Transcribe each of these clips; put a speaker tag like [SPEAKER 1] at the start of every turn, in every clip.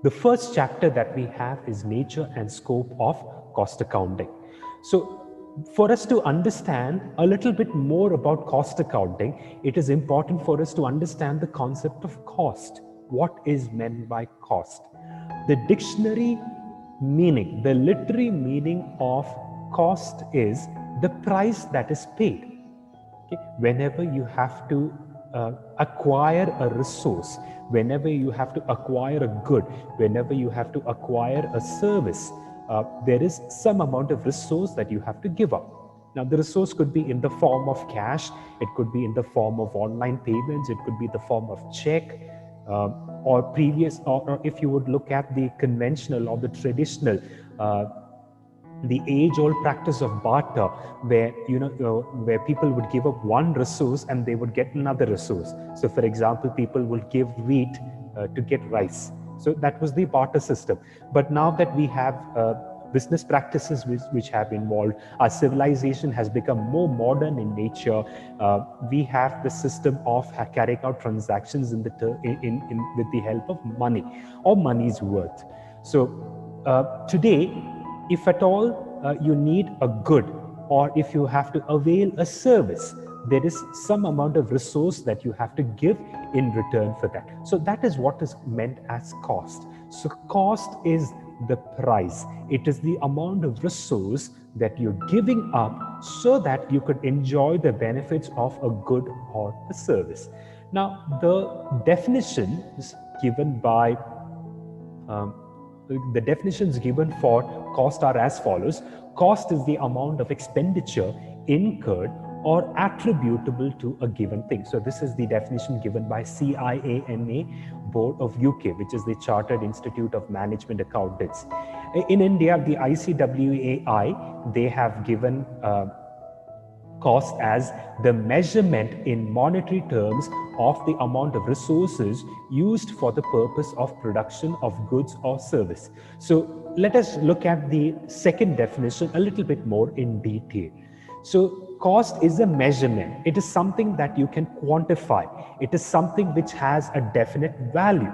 [SPEAKER 1] The first chapter that we have is nature and scope of cost accounting. So for us to understand a little bit more about cost accounting, it is important for us to understand the concept of cost. What is meant by cost? The dictionary meaning, the literary meaning of cost is the price that is paid. Okay? Whenever you have to acquire a resource, whenever you have to acquire a good, whenever you have to acquire a service, there is some amount of resource that you have to give up. Now, the resource could be in the form of cash, it could be in the form of online payments, it could be the form of check, or if you would look at the conventional or the traditional, the age-old practice of barter, where where people would give up one resource and they would get another resource. So, for example, people would give wheat to get rice. So that was the barter system. But now that we have business practices which have evolved, our civilization has become more modern in nature. We have the system of carrying out transactions with the help of money or money's worth. So today, if at all you need a good, or if you have to avail a service, there is some amount of resource that you have to give in return for that. So that is what is meant as cost. So cost is the price. It is the amount of resource that you're giving up so that you could enjoy the benefits of a good or a service. Now, the definitions given by the definitions given for cost are as follows. Cost is the amount of expenditure incurred or attributable to a given thing. So this is the definition given by CIAMA Board of UK, which is the Chartered Institute of Management Accountants. In India, the ICWAI, they have given cost as the measurement in monetary terms of the amount of resources used for the purpose of production of goods or service. So let us look at the second definition a little bit more in detail. So cost is a measurement. It is something that you can quantify. It is something which has a definite value.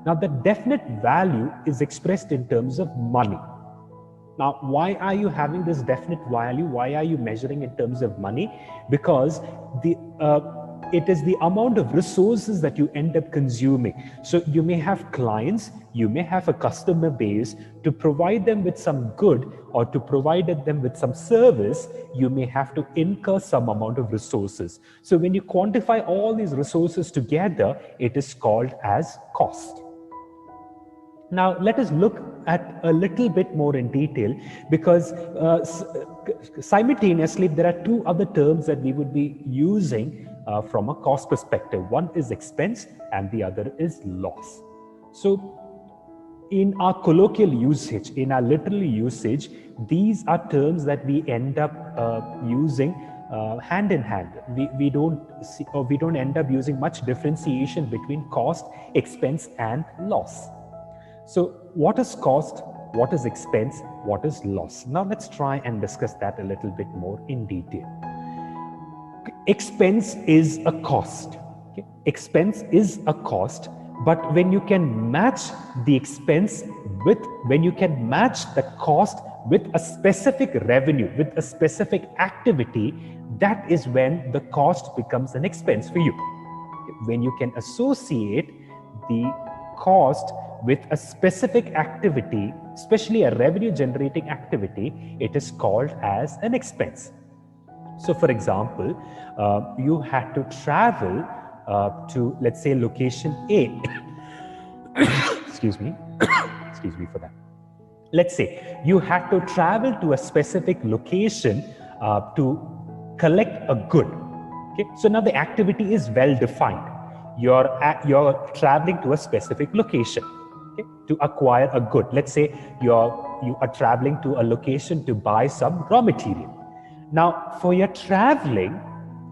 [SPEAKER 1] Now, the definite value is expressed in terms of money. Now, why are you having this definite value? Why are you measuring in terms of money? Because it is the amount of resources that you end up consuming. So you may have clients, you may have a customer base. To provide them with some good or to provide them with some service, you may have to incur some amount of resources. So when you quantify all these resources together, it is called as cost. Now, let us look at a little bit more in detail, because simultaneously, there are two other terms that we would be using from a cost perspective. One is expense and the other is loss. So in our colloquial usage, in our literal usage, these are terms that we end up using hand in hand. We don't end up using much differentiation between cost, expense, and loss. So what is cost? What is expense? What is loss? Now let's try and discuss that a little bit more in detail. Expense is a cost. Okay? Expense is a cost, but when you can match the expense when you can match the cost with a specific revenue, with a specific activity, that is when the cost becomes an expense for you. When you can associate the cost with a specific activity, especially a revenue generating activity, it is called as an expense. So for example, you had to travel to, let's say, location A. Excuse me for that. Let's say you had to travel to a specific location to collect a good. Okay, so now the activity is well defined. You're traveling to a specific location, okay, to acquire a good. Let's say you are traveling to a location to buy some raw material. Now, for your traveling,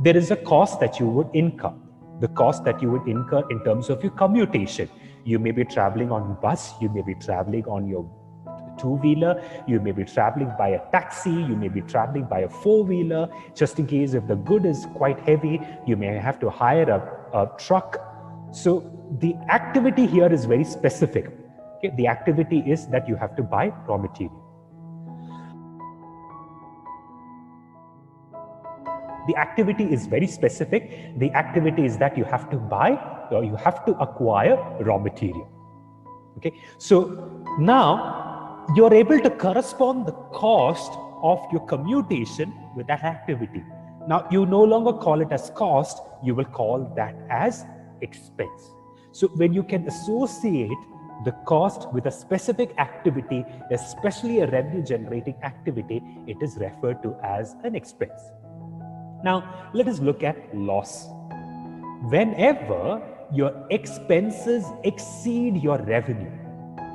[SPEAKER 1] there is a cost that you would incur. The cost that you would incur in terms of your commutation. You may be traveling on bus, you may be traveling on your two-wheeler, you may be traveling by a taxi, you may be traveling by a four-wheeler. Just in case if the good is quite heavy, you may have to hire a truck. So the activity here is very specific. Okay, the activity is that you have to buy raw material. The activity is very specific. The activity is that you have to buy or you have to acquire raw material. Okay, so now you're able to correspond the cost of your commutation with that activity. Now you no longer call it as cost, you will call that as expense. So when you can associate the cost with a specific activity, especially a revenue generating activity, it is referred to as an expense. Now let us look at loss. Whenever your expenses exceed your revenue,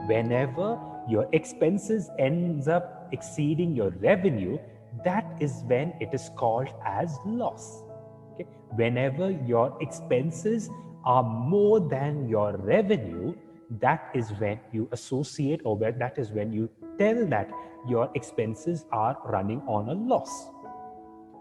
[SPEAKER 1] whenever your expenses ends up exceeding your revenue, that is when it is called as loss. Okay? Whenever your expenses are more than your revenue, that is when you associate, or that is when you tell that your expenses are running on a loss.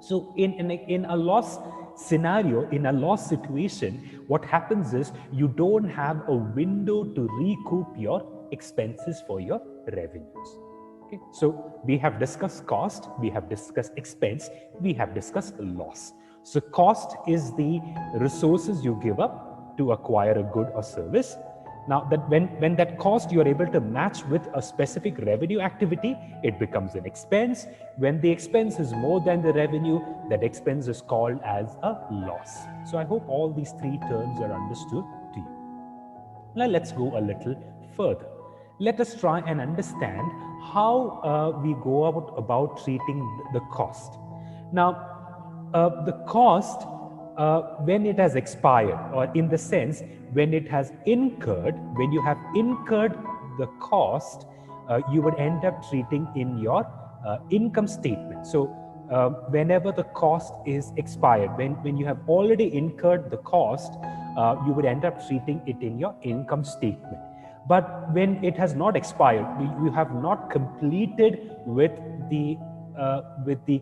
[SPEAKER 1] So in a loss scenario, in a loss situation, what happens is you don't have a window to recoup your expenses for your revenues. Okay? So we have discussed cost, we have discussed expense, we have discussed loss. So cost is the resources you give up to acquire a good or service. Now that when that cost you are able to match with a specific revenue activity, it becomes an expense. When the expense is more than the revenue, that expense is called as a loss. So I hope all these three terms are understood to you. Now let's go a little further. Let us try and understand how we go about treating the cost. Now, the cost, when it has expired, or in the sense when it has incurred, when you have incurred the cost, you would end up treating in your income statement. So whenever the cost is expired, when you have already incurred the cost, you would end up treating it in your income statement. But when it has not expired, you have not completed with the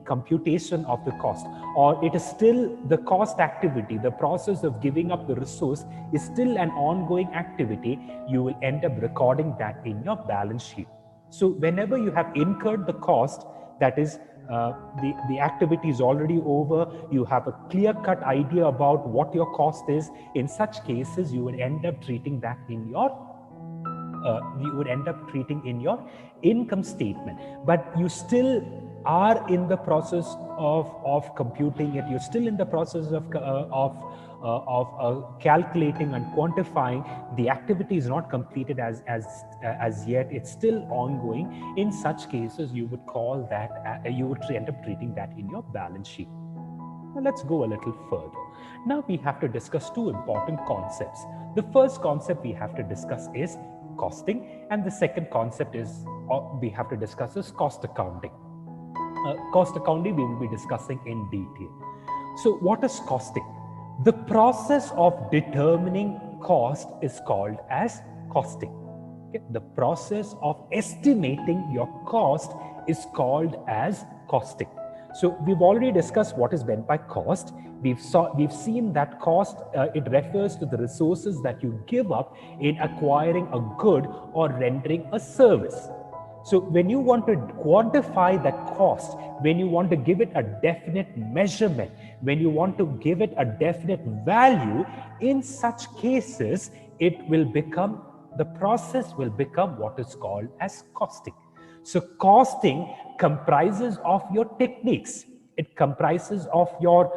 [SPEAKER 1] computation of the cost, or it is still the cost activity, the process of giving up the resource is still an ongoing activity, you will end up recording that in your balance sheet. So whenever you have incurred the cost, that is the activity is already over, you have a clear-cut idea about what your cost is, in such cases you would end up treating that in your income statement. But you still are in the process of computing it, you're still in the process of calculating and quantifying. The activity is not completed as yet, it's still ongoing. In such cases you would call that you would end up treating that in your balance sheet. Now let's go a little further. Now we have to discuss two important concepts. The first concept we have to discuss is costing, and the second concept is we have to discuss is cost accounting. Cost accounting we will be discussing in detail. So what is costing? The process of determining cost is called as costing. Okay? The process of estimating your cost is called as costing. So we've already discussed what is meant by cost. We've seen that cost, it refers to the resources that you give up in acquiring a good or rendering a service. So when you want to quantify that cost, when you want to give it a definite measurement, when you want to give it a definite value, in such cases, the process will become what is called as costing. So costing comprises of your techniques. It comprises of your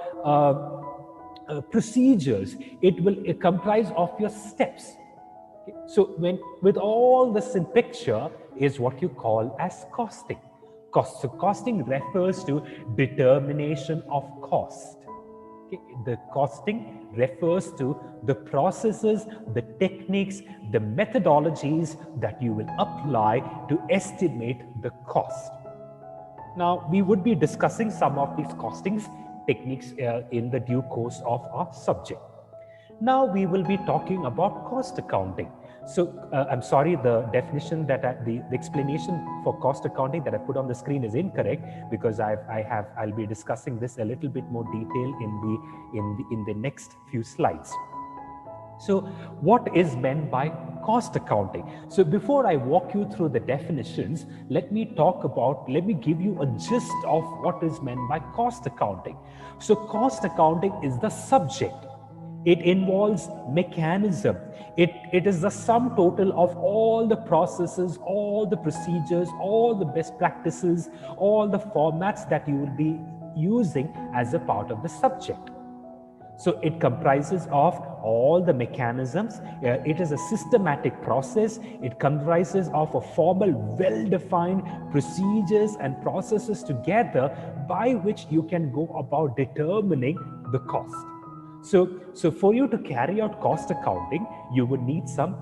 [SPEAKER 1] procedures. It comprises of your steps. Okay? So with all this in picture is what you call as costing. So costing refers to determination of cost. Okay? The costing refers to the processes, the techniques, the methodologies that you will apply to estimate the cost. Now, we would be discussing some of these costings techniques in the due course of our subject. Now we will be talking about cost accounting. So I'm sorry, the definition that the explanation for cost accounting that I put on the screen is incorrect, because I'll be discussing this a little bit more detail in the next few slides. So what is meant by cost accounting? So before I walk you through the definitions, let me give you a gist of what is meant by cost accounting. So cost accounting is the subject. It involves mechanism. It is the sum total of all the processes, all the procedures, all the best practices, all the formats that you will be using as a part of the subject. So it comprises of all the mechanisms. It is a systematic process. It comprises of a formal, well-defined procedures and processes together by which you can go about determining the cost. So for you to carry out cost accounting, you would need some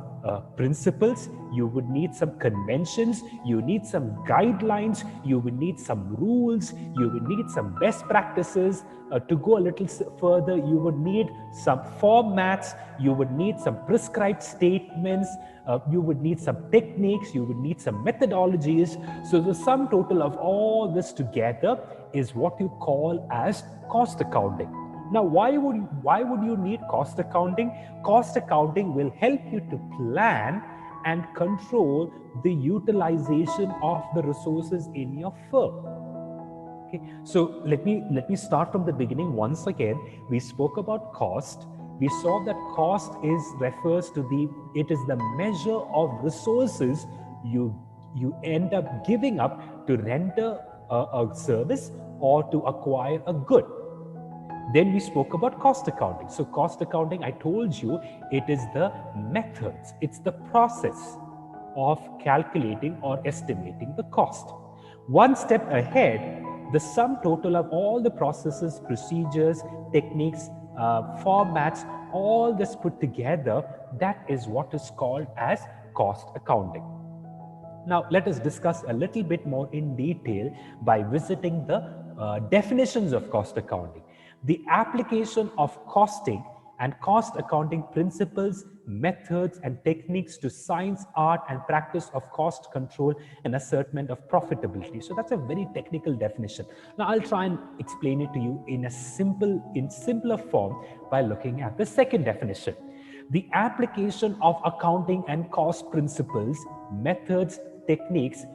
[SPEAKER 1] principles, you would need some conventions, you need some guidelines, you would need some rules, you would need some best practices. To go a little further, you would need some formats, you would need some prescribed statements, you would need some techniques, you would need some methodologies. So the sum total of all this together is what you call as cost accounting. Now, why would you need cost accounting? Cost accounting will help you to plan and control the utilization of the resources in your firm. Okay, so let me start from the beginning once again. We spoke about cost. We saw that cost refers to it is the measure of resources you end up giving up to render a service or to acquire a good. Then we spoke about cost accounting. So cost accounting, I told you, it is the methods, it's the process of calculating or estimating the cost. One step ahead, the sum total of all the processes, procedures, techniques, formats, all this put together, that is what is called as cost accounting. Now, let us discuss a little bit more in detail by visiting the definitions of cost accounting. The application of costing and cost accounting principles, methods, and techniques to science, art, and practice of cost control and ascertainment of profitability. So that's a very technical definition. Now I'll try and explain it to you in simpler form by looking at the second definition. The application of accounting and cost principles, methods, techniques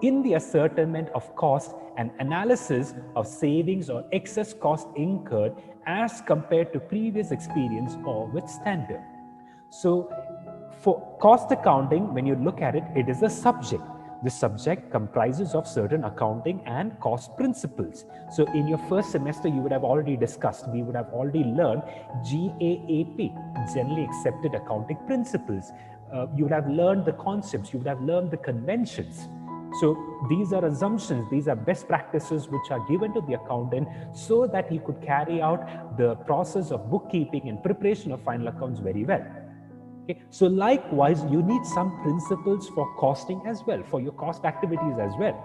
[SPEAKER 1] in the ascertainment of cost and analysis of savings or excess cost incurred as compared to previous experience or with standard. So for cost accounting, when you look at it, it is a subject. The subject comprises of certain accounting and cost principles. So in your first semester, you would have already discussed, we would have already learned GAAP, Generally Accepted Accounting Principles. You would have learned the concepts, you would have learned the conventions. So these are assumptions, these are best practices which are given to the accountant so that he could carry out the process of bookkeeping and preparation of final accounts very well. Okay. So likewise, you need some principles for costing as well, for your cost activities as well.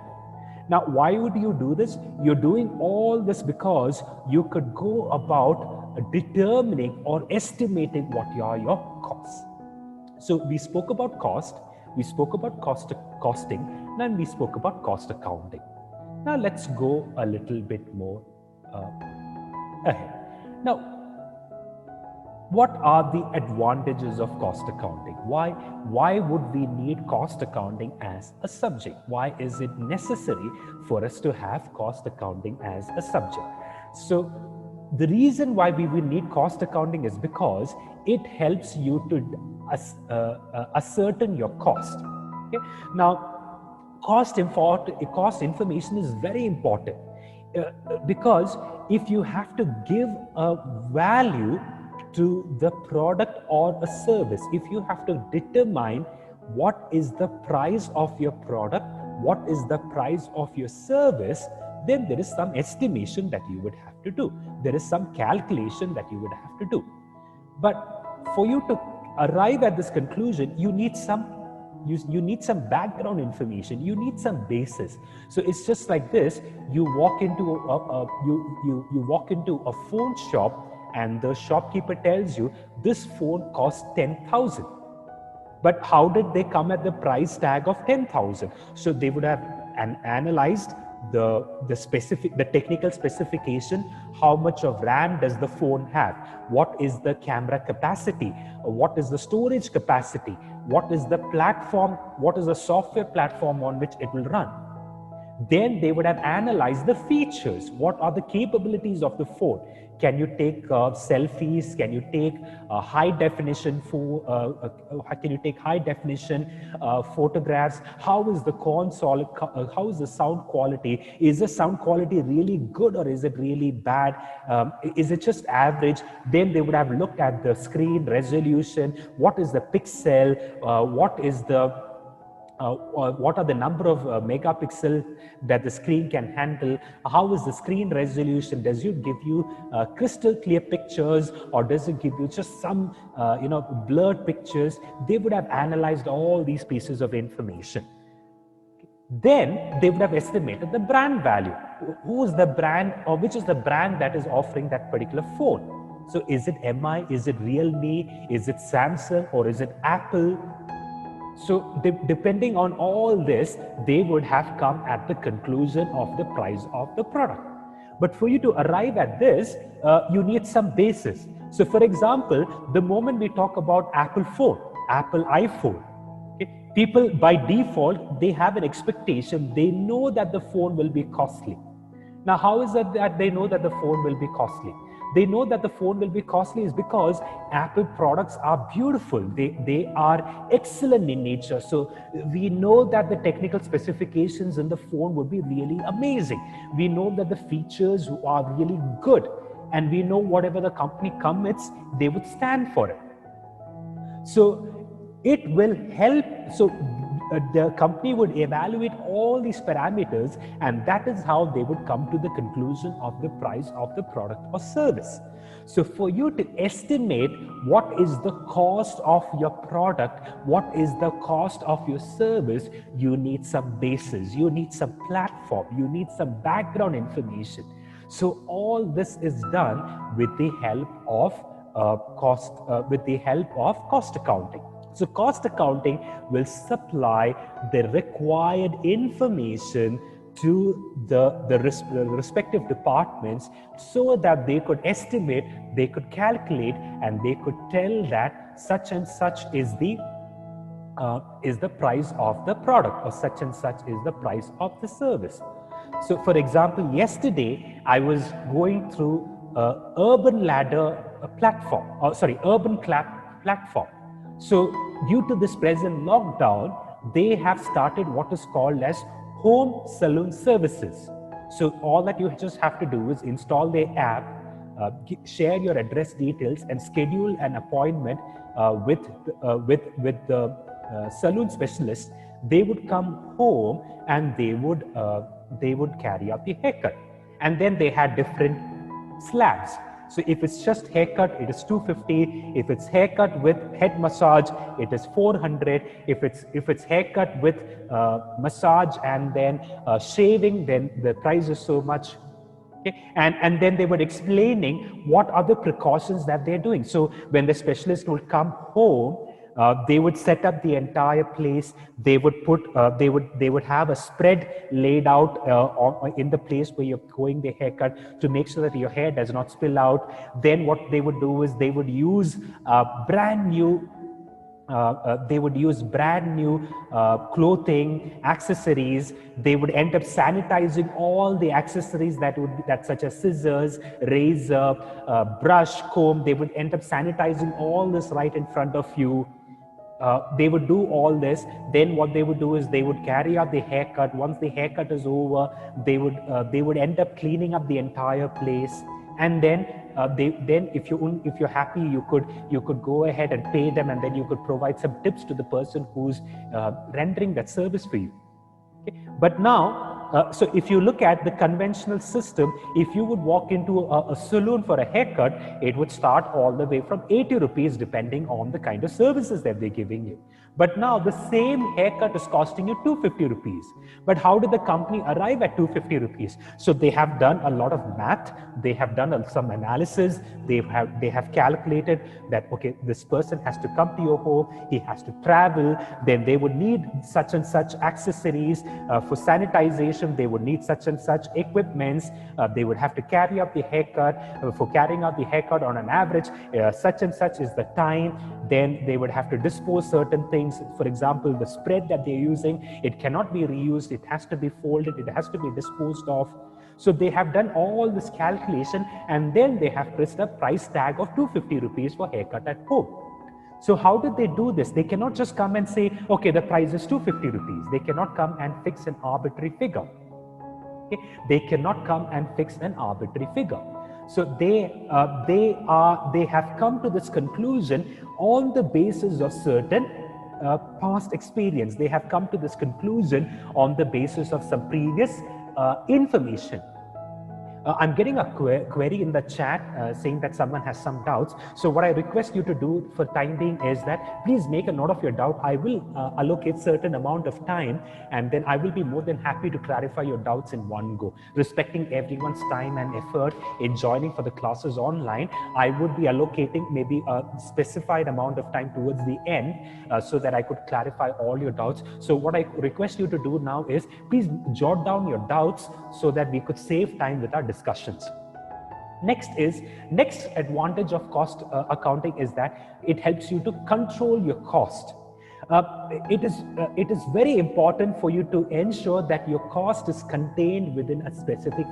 [SPEAKER 1] Now, why would you do this? You're doing all this because you could go about determining or estimating what are your costs. So we spoke about cost, we spoke about costing, and we spoke about cost accounting. Now let's go a little bit more ahead. Now, what are the advantages of cost accounting? Why would we need cost accounting as a subject? Why is it necessary for us to have cost accounting as a subject? So the reason why we will need cost accounting is because it helps you to ascertain your cost. Okay? Now, cost information is very important because if you have to give a value to the product or a service, if you have to determine what is the price of your product, what is the price of your service, then there is some estimation that you would have to do. There is some calculation that you would have to do. But for you to arrive at this conclusion, you need some background information, you need some basis. So it's just like this: you walk into a phone shop and the shopkeeper tells you this phone costs 10,000. But how did they come at the price tag of 10,000? So they would have analyzed the technical specification, how much of RAM does the phone have, what is the camera capacity, what is the storage capacity, what is the platform, what is the software platform on which it will run. Then they would have analyzed the features. What are the capabilities of the phone? Can you take selfies? Can you take high definition can you take high definition photographs? How is the console? How is the sound quality? Is the sound quality really good or is it really bad? Is it just average? Then they would have looked at the screen resolution. What is the pixel? What are the number of megapixels that the screen can handle? How is the screen resolution? Does it give you crystal clear pictures, or does it give you just some blurred pictures? They would have analyzed all these pieces of information. Then they would have estimated the brand value. Who is the brand, or which is the brand that is offering that particular phone? So is it MI, is it Realme, is it Samsung, or is it Apple? So depending on all this, they would have come at the conclusion of the price of the product. But for you to arrive at this, you need some basis. So for example, the moment we talk about Apple phone, Apple iPhone, okay, people by default, they have an expectation. They know that the phone will be costly. Now, how is it that they know that the phone will be costly? They know that the phone will be costly is because Apple products are beautiful. They are excellent in nature. So we know that the technical specifications in the phone would be really amazing. We know that the features are really good. And we know whatever the company commits, they would stand for it. So it will help. So the company would evaluate all these parameters, and that is how they would come to the conclusion of the price of the product or service. So for you to estimate what is the cost of your product, what is the cost of your service, you need some basis, you need some platform, you need some background information. So all this is done with the help of cost accounting. So cost accounting will supply the required information to the respective departments so that they could estimate, they could calculate, and they could tell that such and such is the price of the product, or such and such is the price of the service. So for example, yesterday I was going through Urban Ladder Urban Clap platform. So due to this present lockdown, they have started what is called as home salon services. So all that you just have to do is install their app, share your address details, and schedule an appointment with the salon specialist. They would come home and they would carry out the haircut. And then they had different slabs. So if it's just haircut, it is 250. If it's haircut with head massage, it is 400. If it's haircut with massage and then shaving, then the price is so much. Okay? And then they were explaining what are the precautions that they're doing. So when the specialist would come home, they would set up the entire place. They would put, they would have a spread laid out in the place where you're going the haircut to make sure that your hair does not spill out. Then what they would do is they would use brand new clothing, accessories. They would end up sanitizing all the accessories that such as scissors, razor, brush, comb. They would end up sanitizing all this right in front of you. They would do all this. Then what they would do is they would carry out the haircut. Once the haircut is over, they would end up cleaning up the entire place. And then if you're happy, you could go ahead and pay them, and then you could provide some tips to the person who's rendering that service for you. Okay? But now, so if you look at the conventional system, if you would walk into a salon for a haircut, it would start all the way from 80 rupees depending on the kind of services that they're giving you. But now the same haircut is costing you 250 rupees. But how did the company arrive at 250 rupees? So they have done a lot of math. They have done some analysis. They have calculated that, okay, this person has to come to your home. He has to travel. Then they would need such and such accessories for sanitization. calculation, they would need such and such equipments. They would have to carry out the haircut. For carrying out the haircut on an average, such and such is the time. Then they would have to dispose certain things. For example, the spread that they're using, it cannot be reused. It has to be folded. It has to be disposed of. So they have done all this calculation, and then they have pressed a price tag of 250 rupees for haircut at home. So how did they do this? They cannot just come and say, okay, the price is 250 rupees. They cannot come and fix an arbitrary figure. Okay? They cannot come and fix an arbitrary figure. So they have come to this conclusion on the basis of certain past experience. They have come to this conclusion on the basis of some previous information. I'm getting a query in the chat saying that someone has some doubts. So what I request you to do for time being is that please make a note of your doubt. I will allocate certain amount of time, and then I will be more than happy to clarify your doubts in one go. Respecting everyone's time and effort in joining for the classes online, I would be allocating maybe a specified amount of time towards the end so that I could clarify all your doubts. So what I request you to do now is please jot down your doubts so that we could save time with our discussions. Next advantage of cost accounting is that it helps you to control your cost. It is very important for you to ensure that your cost is contained within a specific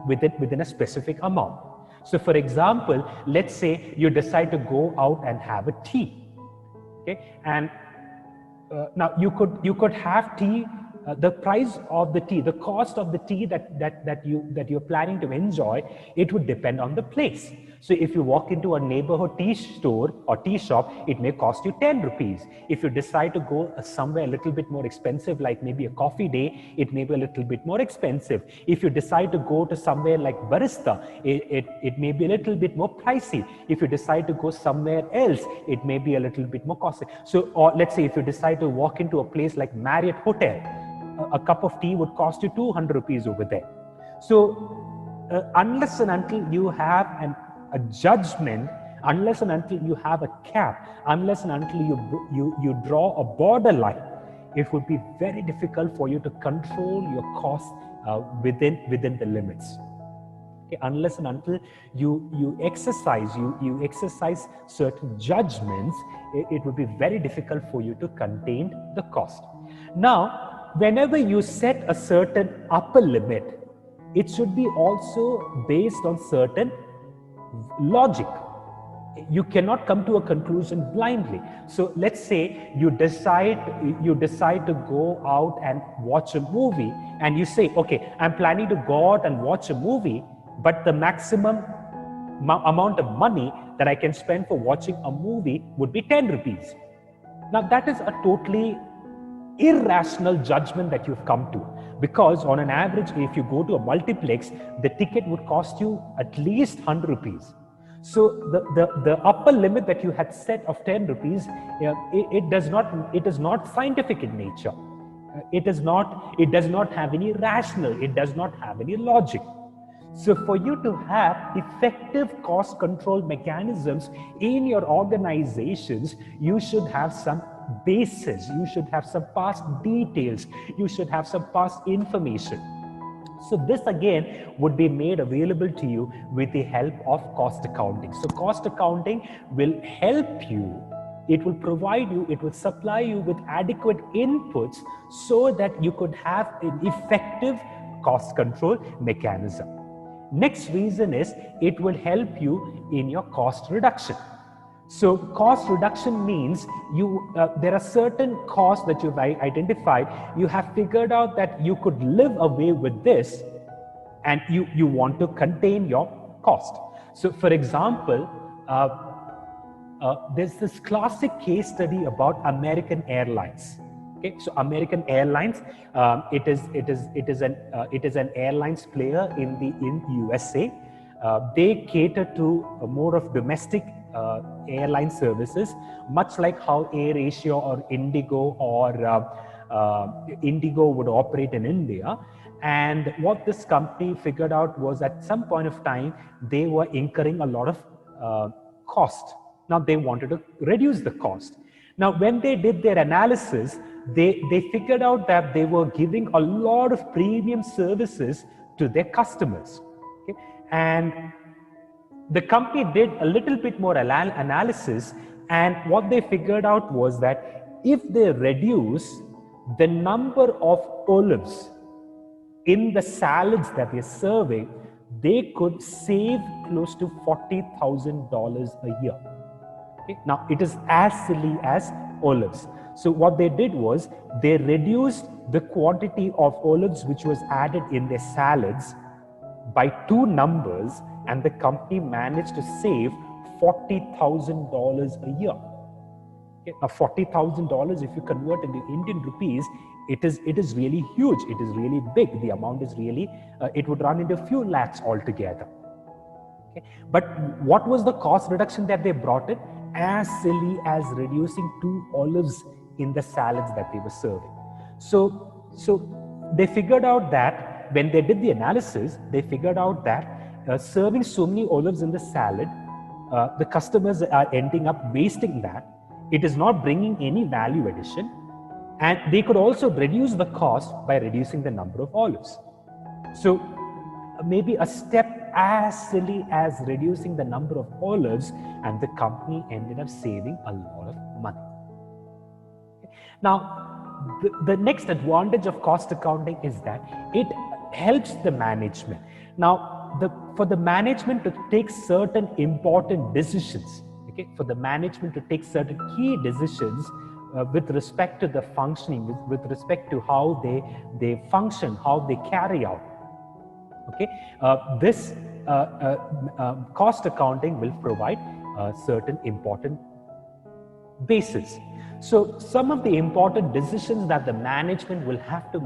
[SPEAKER 1] within a specific amount. So for example, let's say you decide to go out and have a tea, okay, and now you could have tea. The price of the tea, the cost of the tea that you're planning to enjoy, it would depend on the place. So if you walk into a neighborhood tea store or tea shop, it may cost you 10 rupees. If you decide to go somewhere a little bit more expensive, like maybe a coffee day, it may be a little bit more expensive. If you decide to go to somewhere like Barista, it may be a little bit more pricey. If you decide to go somewhere else, it may be a little bit more costly. So, or let's say if you decide to walk into a place like Marriott Hotel, a cup of tea would cost you 200 rupees over there. So unless and until you have a judgment, unless and until you have a cap, unless and until you draw a borderline, it would be very difficult for you to control your costs within the limits. Okay, unless and until you exercise certain judgments, it would be very difficult for you to contain the cost. Now, whenever you set a certain upper limit, it should be also based on certain logic. You cannot come to a conclusion blindly. So let's say you decide to go out and watch a movie, and you say, okay, I'm planning to go out and watch a movie, but the maximum amount of money that I can spend for watching a movie would be 10 rupees. Now that is a totally irrational judgment that you've come to, because on an average, if you go to a multiplex, the ticket would cost you at least 100 rupees. So the upper limit that you had set of 10 rupees, it is not scientific in nature. It does not have any rational, it does not have any logic. So for you to have effective cost control mechanisms in your organizations, you should have some basis, you should have some past details, you should have some past information. So this again would be made available to you with the help of cost accounting. So cost accounting will help you, it will provide you, it will supply you with adequate inputs so that you could have an effective cost control mechanism. Next reason is it will help you in your cost reduction. So cost reduction means there are certain costs that you've identified. You have figured out that you could live away with this, and you want to contain your cost. So for example, there's this classic case study about American Airlines. Okay, so American Airlines, it is an airlines player in USA. They cater to more of domestic airline services, much like how AirAsia or Indigo would operate in India. And what this company figured out was at some point of time, they were incurring a lot of cost. Now they wanted to reduce the cost. Now, when they did their analysis, they figured out that they were giving a lot of premium services to their customers. Okay? And the company did a little bit more analysis, and what they figured out was that if they reduce the number of olives in the salads that they're serving, they could save close to $40,000 a year. Okay? Now, it is as silly as olives. So what they did was they reduced the quantity of olives which was added in their salads by 2 numbers, and the company managed to save $40,000 a year. Okay? Now, $40,000, if you convert into Indian rupees, it is really huge. It is really big. The amount is really, it would run into a few lakhs altogether. Okay? But what was the cost reduction that they brought in? As silly as reducing 2 olives in the salads that they were serving. So they figured out that when they did the analysis, they figured out that serving so many olives in the salad, the customers are ending up wasting that. It is not bringing any value addition, and they could also reduce the cost by reducing the number of olives. So maybe a step as silly as reducing the number of olives, and the company ended up saving a lot of money. Now, the next advantage of cost accounting is that it helps the management. Now, for the management to take certain important decisions, okay, for the management to take certain key decisions with respect to the functioning, with respect to how they function, how they carry out. Okay, this cost accounting will provide certain important basis. So some of the important decisions that the management will have to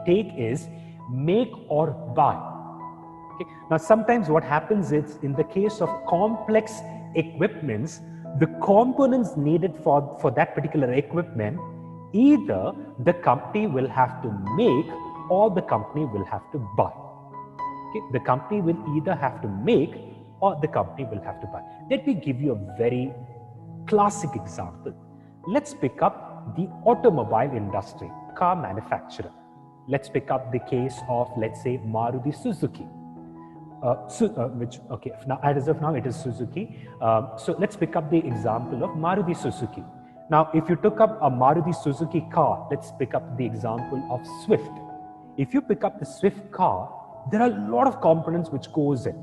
[SPEAKER 1] take is make or buy. Okay? Now, sometimes what happens is, in the case of complex equipments, the components needed for that particular equipment, either the company will have to make or the company will have to buy. Okay? The company will either have to make or the company will have to buy. Let me give you a very classic example. Let's pick up the automobile industry, car manufacturer. Let's pick up the case of, let's say, Maruti Suzuki. Now as of now it is Suzuki. So let's pick up the example of Maruti Suzuki. Now, if you took up a Maruti Suzuki car, let's pick up the example of Swift. If you pick up the Swift car, there are a lot of components which goes in.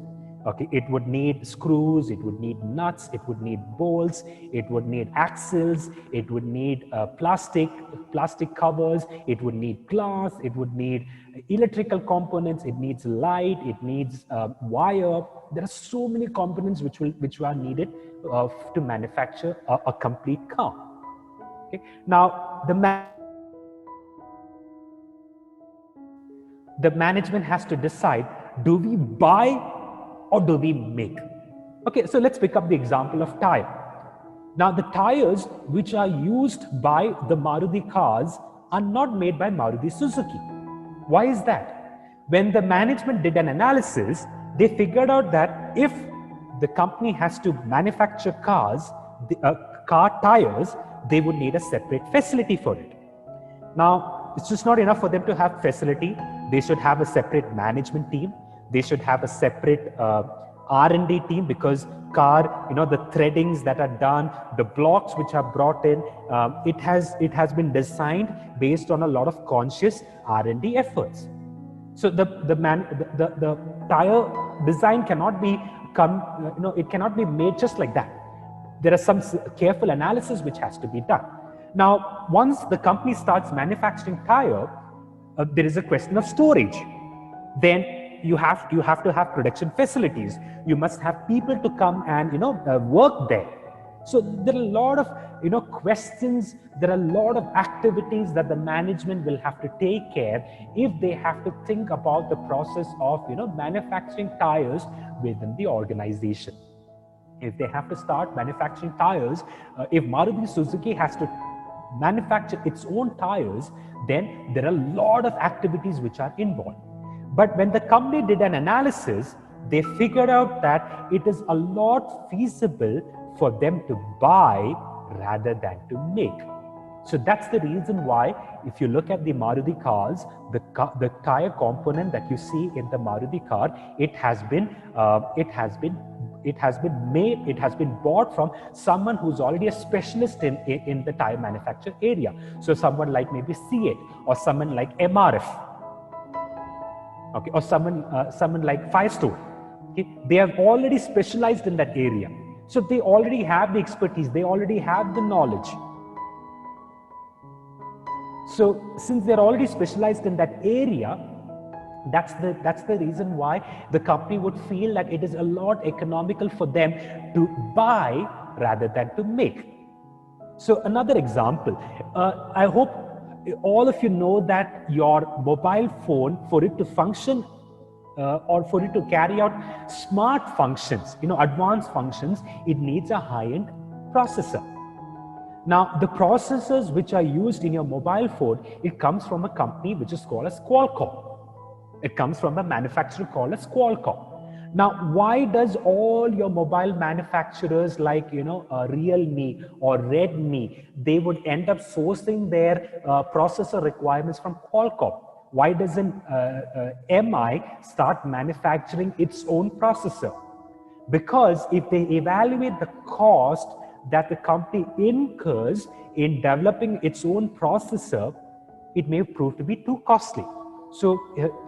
[SPEAKER 1] Okay, it would need screws, it would need nuts, it would need bolts, it would need axles, it would need plastic covers, it would need glass, it would need electrical components, it needs light, it needs wire. There are so many components which are needed to manufacture a complete car. Okay, now the management has to decide, do we buy or do we make? Okay, so let's pick up the example of tire. Now, the tires which are used by the Maruti cars are not made by Maruti Suzuki. Why is that? When the management did an analysis, they figured out that if the company has to manufacture car tires, they would need a separate facility for it. Now, it's just not enough for them to have facility. They should have a separate management team. They should have a separate R&D team, because the threadings that are done, the blocks which are brought in, it has been designed based on a lot of conscious R&D efforts. So the tire design cannot be it cannot be made just like that. There are some careful analysis which has to be done. Now, once the company starts manufacturing tire, there is a question of storage. Then you have to have production facilities. You must have people to come and work there. So there are a lot of questions. There are a lot of activities that the management will have to take care if they have to think about the process of manufacturing tires within the organization. If they have to start manufacturing tires, if Maruti Suzuki has to manufacture its own tires, then there are a lot of activities which are involved. But when the company did an analysis, they figured out that it is a lot feasible for them to buy rather than to make. So that's the reason why, if you look at the Maruti cars, the tire component that you see in the Maruti car, it has been made, it has been bought from someone who's already a specialist in the tire manufacture area. So someone like maybe C8 or someone like MRF, okay, or someone like Firestone. Okay, they have already specialized in that area. So they already have the expertise, they already have the knowledge. So since they're already specialized in that area, that's the reason why the company would feel that it is a lot economical for them to buy rather than to make. So another example, I hope all of you know that your mobile phone, for it to function or for it to carry out smart functions, advanced functions, it needs a high-end processor. Now, the processors which are used in your mobile phone, it comes from a company which is called as Qualcomm. It comes from a manufacturer called as Qualcomm. Now, why does all your mobile manufacturers like, Realme or Redmi, they would end up sourcing their processor requirements from Qualcomm? Why doesn't MI start manufacturing its own processor? Because if they evaluate the cost that the company incurs in developing its own processor, it may prove to be too costly. So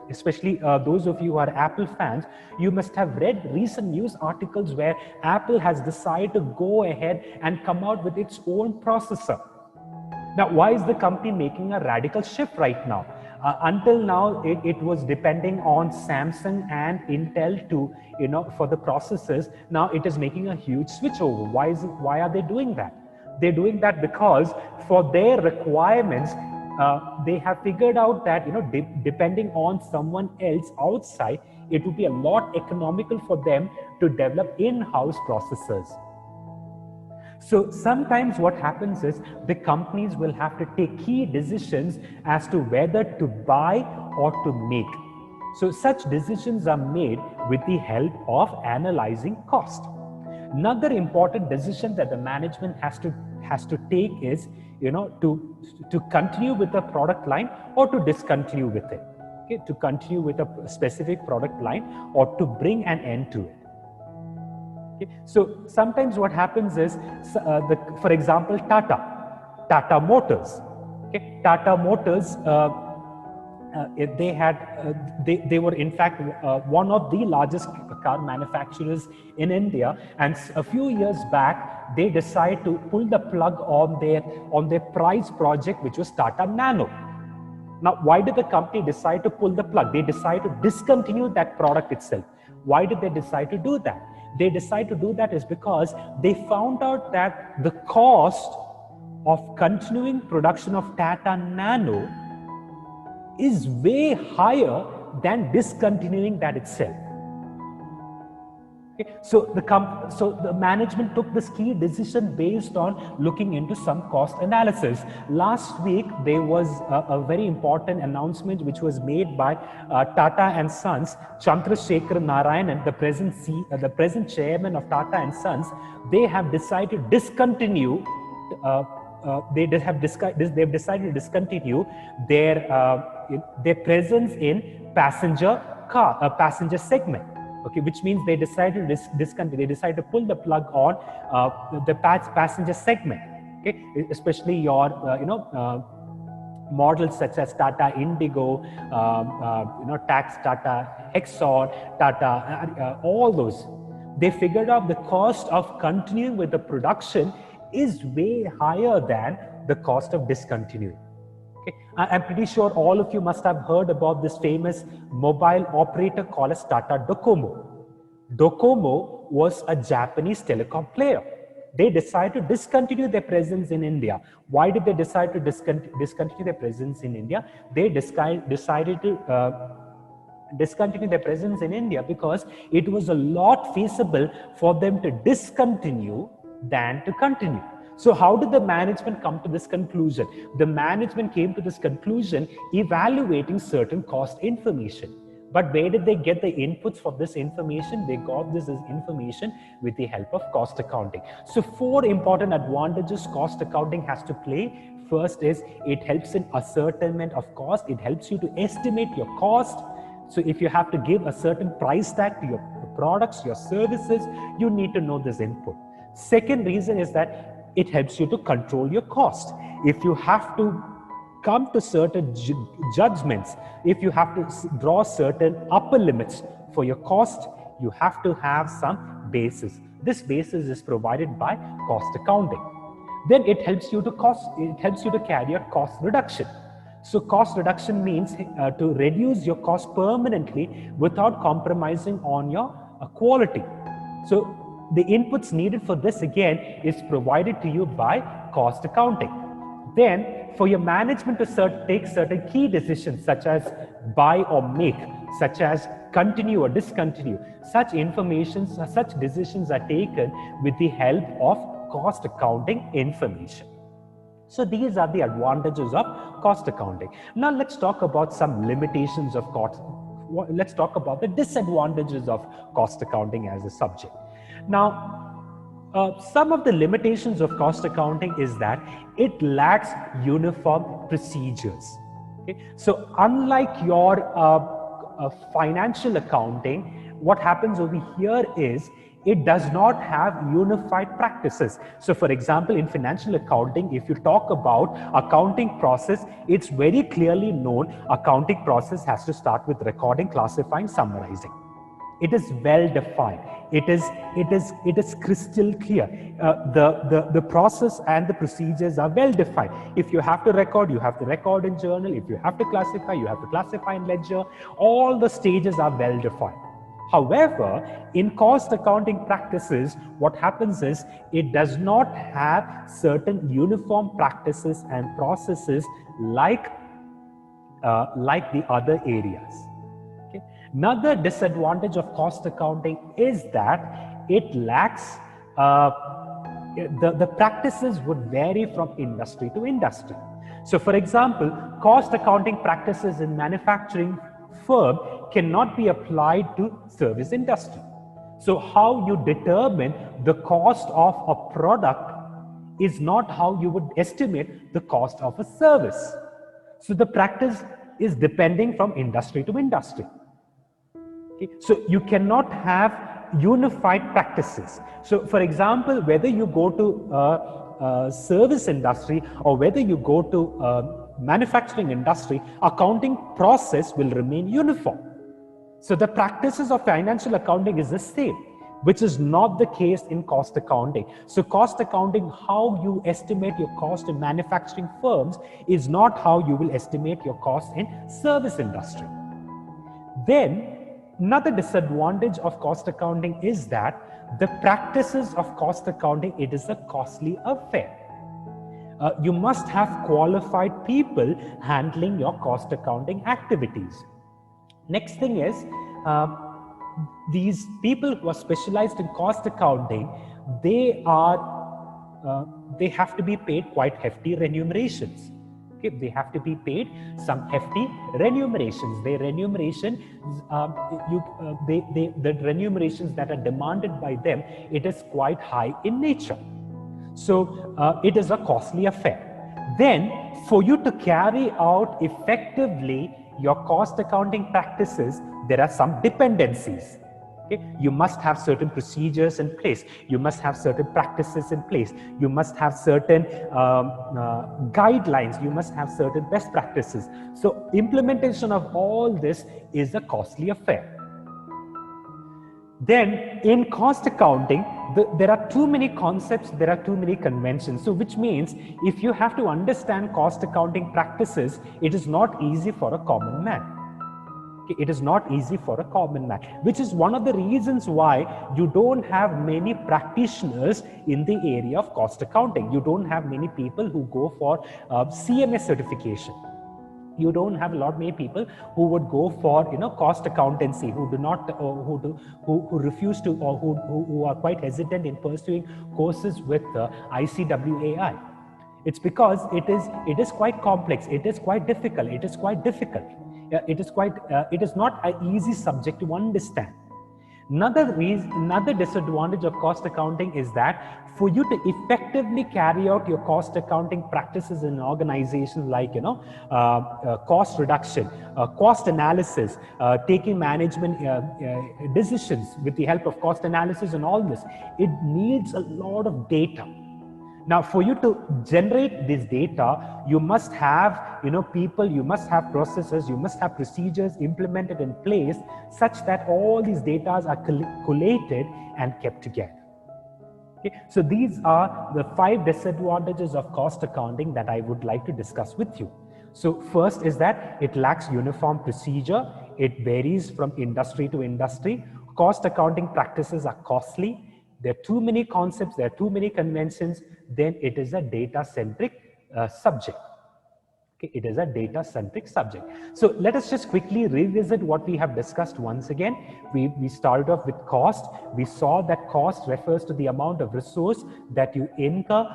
[SPEAKER 1] especially those of you who are Apple fans, you must have read recent news articles where Apple has decided to go ahead and come out with its own processor. Now, why is the company making a radical shift right now? Until now, it was depending on Samsung and Intel to, for the processors. Now it is making a huge switch over. Why are they doing that? They're doing that because for their requirements, they have figured out that, depending on someone else outside, it would be a lot economical for them to develop in-house processors. So sometimes what happens is the companies will have to take key decisions as to whether to buy or to make. So such decisions are made with the help of analyzing cost. Another important decision that the management has to take is, to continue with a product line or to discontinue with it. Okay, to continue with a specific product line or to bring an end to it. Okay. So sometimes what happens is, for example, Tata Motors. Okay. Tata Motors, they were in fact one of the largest car manufacturers in India, and a few years back they decided to pull the plug on their prize project, which was Tata Nano. Now, why did the company decide to pull the plug? They decided to discontinue that product itself. Why did they decide to do that? They decided to do that is because they found out that the cost of continuing production of Tata Nano is way higher than discontinuing that itself. Okay. So the management took this key decision based on looking into some cost analysis. Last week, there was a very important announcement which was made by Tata and Sons, Chandrasekhar Narayanan, the present chairman of Tata and Sons. They have decided to discontinue. They've decided to discontinue their presence in passenger segment. Okay, which means they decided to discontinue. They decided to pull the plug on the passenger segment. Okay, especially your models such as Tata Indigo, Tata Hexon, Tata, all those. They figured out the cost of continuing with the production is way higher than the cost of discontinuing. Okay. I'm pretty sure all of you must have heard about this famous mobile operator called as Tata Docomo. Docomo was a Japanese telecom player. They decided to discontinue their presence in India. Why did they decide to discontinue their presence in India? They decided to discontinue their presence in India because it was a lot feasible for them to discontinue than to continue. So how did the management come to this conclusion? The management came to this conclusion evaluating certain cost information. But where did they get the inputs for this information? They got this information with the help of cost accounting. So 4 important advantages cost accounting has to play. First is it helps in ascertainment of cost. It helps you to estimate your cost. So if you have to give a certain price tag to your products, your services, you need to know this input. Second reason is that it helps you to control your cost. If you have to come to certain judgments, if you have to draw certain upper limits for your cost, you have to have some basis. This basis is provided by cost accounting. Then it helps you to carry a cost reduction. So cost reduction means to reduce your cost permanently without compromising on your quality. So the inputs needed for this again is provided to you by cost accounting. Then for your management to take certain key decisions such as buy or make, such as continue or discontinue, such decisions are taken with the help of cost accounting information. So these are the advantages of cost accounting. Now let's talk about some limitations of cost. Let's talk about the disadvantages of cost accounting as a subject. Now, some of the limitations of cost accounting is that it lacks uniform procedures. Okay? So unlike your financial accounting, what happens over here is it does not have unified practices. So for example, in financial accounting, if you talk about accounting process, it's very clearly known accounting process has to start with recording, classifying, summarizing. It is well defined. It is crystal clear. The process and the procedures are well defined. If you have to record, you have to record in journal. If you have to classify, you have to classify in ledger. All the stages are well defined. However, in cost accounting practices, what happens is it does not have certain uniform practices and processes like the other areas. Okay? Another disadvantage of cost accounting is that it lacks, the practices would vary from industry to industry. So for example, cost accounting practices in manufacturing firm cannot be applied to service industry. So how you determine the cost of a product is not how you would estimate the cost of a service. So the practice is depending from industry to industry. Okay? So you cannot have unified practices. So for example, whether you go to service industry or whether you go to manufacturing industry, accounting process will remain uniform. So the practices of financial accounting is the same, which is not the case in cost accounting. So cost accounting, how you estimate your cost in manufacturing firms is not how you will estimate your cost in service industry. Then another disadvantage of cost accounting is that the practices of cost accounting, it is a costly affair. You must have qualified people handling your cost accounting activities. Next thing is, these people who are specialized in cost accounting, they have to be paid quite hefty remunerations. Okay, they have to be paid some hefty remunerations. Their remuneration, the remunerations that are demanded by them, it is quite high in nature. So it is a costly affair. Then for you to carry out effectively your cost accounting practices, there are some dependencies. Okay? You must have certain procedures in place. You must have certain practices in place. You must have certain guidelines. You must have certain best practices. So implementation of all this is a costly affair. Then in cost accounting, there are too many concepts, there are too many conventions. So which means if you have to understand cost accounting practices, it is not easy for a common man. It is not easy for a common man, which is one of the reasons why you don't have many practitioners in the area of cost accounting. You don't have many people who go for CMS certification. You don't have many people who would go for cost accountancy, who do not who refuse to, or who are quite hesitant in pursuing courses with ICWAI. It's because it is quite complex, it is quite difficult, it is not an easy subject to understand. Another disadvantage of cost accounting is that for you to effectively carry out your cost accounting practices in an organization, like cost reduction, cost analysis, taking management decisions with the help of cost analysis and all this, it needs a lot of data. Now, for you to generate this data, you must have, people, you must have processes, you must have procedures implemented in place such that all these data are collated and kept together. Okay, so these are the 5 disadvantages of cost accounting that I would like to discuss with you. So first is that it lacks uniform procedure. It varies from industry to industry. Cost accounting practices are costly. There are too many concepts, there are too many conventions. Then it is a data-centric subject. Okay, it is a data-centric subject. So let us just quickly revisit what we have discussed once again. We started off with cost. We saw that cost refers to the amount of resource that you incur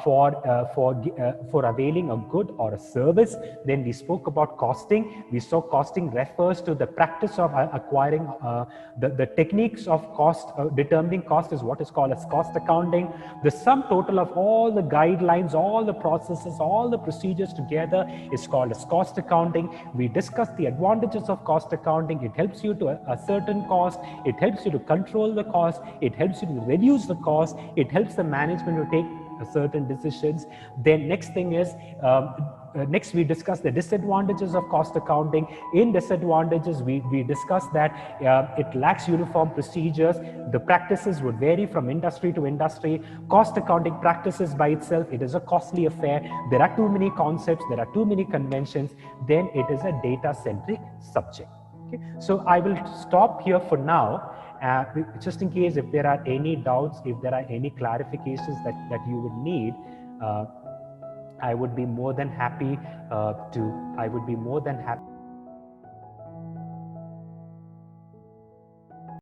[SPEAKER 1] for availing a good or a service. Then we spoke about costing. We saw costing refers to the practice of acquiring the techniques of cost, determining cost is what is called as cost accounting. The sum total of all the guidelines, all the processes, all the procedures together is called as cost accounting. We discussed the advantages of cost accounting. It helps you to a certain cost. It helps you to control the cost. It helps you to reduce the cost. It helps the management to take certain decisions. Then next thing is, next we discuss the disadvantages of cost accounting. In disadvantages, we discussed that it lacks uniform procedures. The practices would vary from industry to industry. Cost accounting practices by itself, it is a costly affair. There are too many concepts, there are too many conventions. Then it is a data-centric subject. Okay? So I will stop here for now. Just in case if there are any doubts, if there are any clarifications that you would need, I would be more than happy